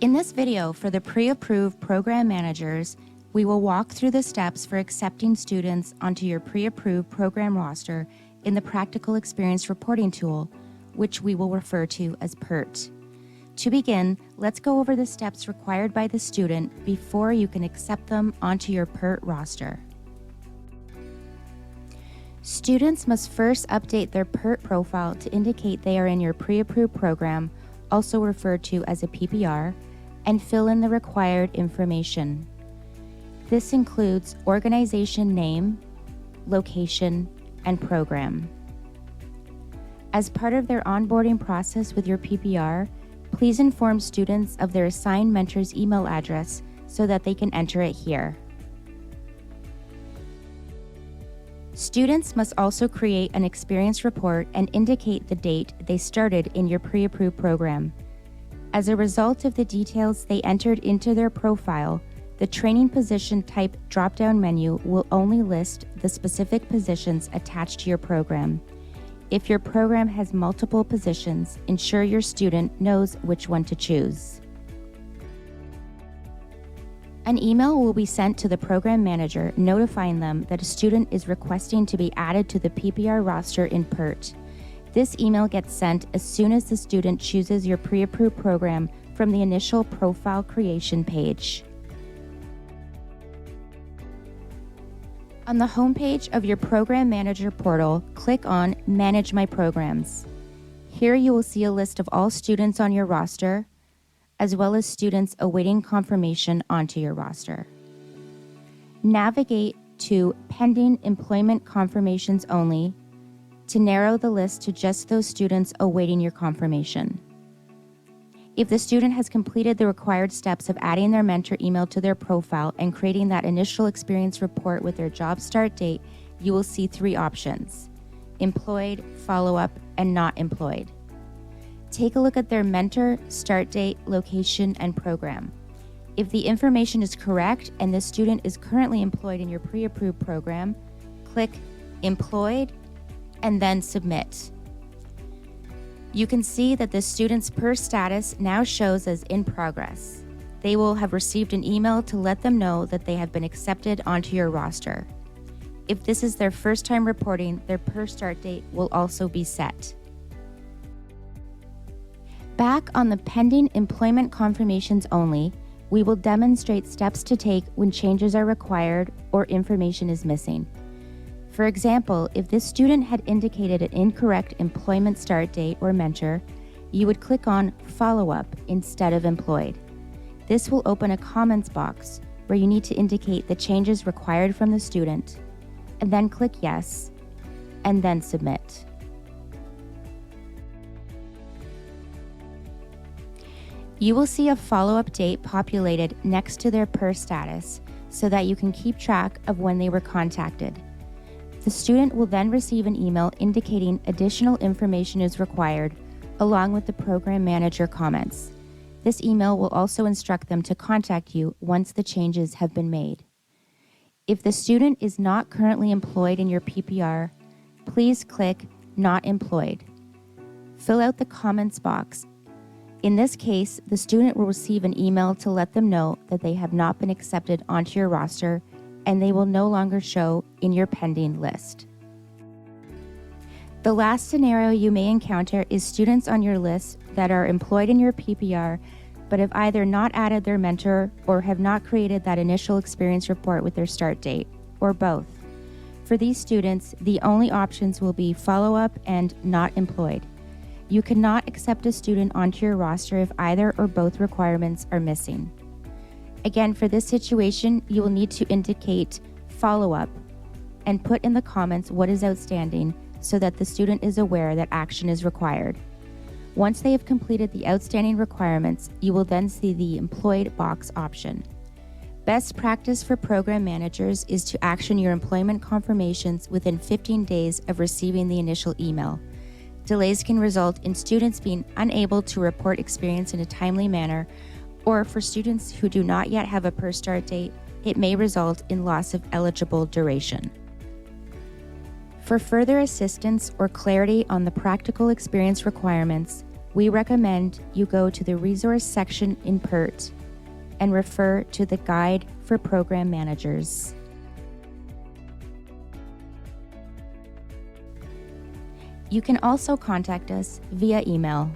In this video for the pre-approved program managers, we will walk through the steps for accepting students onto your pre-approved program roster in the Practical Experience Reporting tool, which we will refer to as PERT. To begin, let's go over the steps required by the student before you can accept them onto your PERT roster. Students must first update their PERT profile to indicate they are in your pre-approved program, also referred to as a PPR, and fill in the required information. This includes organization name, location, and program. As part of their onboarding process with your PPR, please inform students of their assigned mentor's email address so that they can enter it here. Students must also create an experience report and indicate the date they started in your pre-approved program. As a result of the details they entered into their profile, the training position type drop-down menu will only list the specific positions attached to your program. If your program has multiple positions, ensure your student knows which one to choose. An email will be sent to the program manager notifying them that a student is requesting to be added to the PPR roster in PERT. This email gets sent as soon as the student chooses your pre-approved program from the initial profile creation page. On the homepage of your Program Manager portal, click on Manage My Programs. Here you will see a list of all students on your roster, as well as students awaiting confirmation onto your roster. Navigate to Pending Employment Confirmations Only to narrow the list to just those students awaiting your confirmation. If the student has completed the required steps of adding their mentor email to their profile and creating that initial experience report with their job start date, you will see three options: employed, follow-up, and not employed. Take a look at their mentor, start date, location, and program. If the information is correct and the student is currently employed in your pre-approved program, click Employed and then Submit. You can see that the student's PERT status now shows as in progress. They will have received an email to let them know that they have been accepted onto your roster. If this is their first time reporting, their PERT start date will also be set. Back on the Pending Employment Confirmations Only, we will demonstrate steps to take when changes are required or information is missing. For example, if this student had indicated an incorrect employment start date or mentor, you would click on Follow Up instead of Employed. This will open a comments box where you need to indicate the changes required from the student, and then click Yes, and then Submit. You will see a follow-up date populated next to their PERT status so that you can keep track of when they were contacted. The student will then receive an email indicating additional information is required, along with the program manager comments. This email will also instruct them to contact you once the changes have been made. If the student is not currently employed in your PPR, please click Not Employed. Fill out the comments box. In this case, the student will receive an email to let them know that they have not been accepted onto your roster and they will no longer show in your pending list. The last scenario you may encounter is students on your list that are employed in your PPR but have either not added their mentor or have not created that initial experience report with their start date, or both. For these students, the only options will be follow-up and not employed. You cannot accept a student onto your roster if either or both requirements are missing. Again, for this situation, you will need to indicate follow-up and put in the comments what is outstanding so that the student is aware that action is required. Once they have completed the outstanding requirements, you will then see the employed box option. Best practice for program managers is to action your employment confirmations within 15 days of receiving the initial email. Delays can result in students being unable to report experience in a timely manner, or for students who do not yet have a PERT start date, it may result in loss of eligible duration. For further assistance or clarity on the practical experience requirements, we recommend you go to the resource section in PERT and refer to the Guide for Program Managers. You can also contact us via email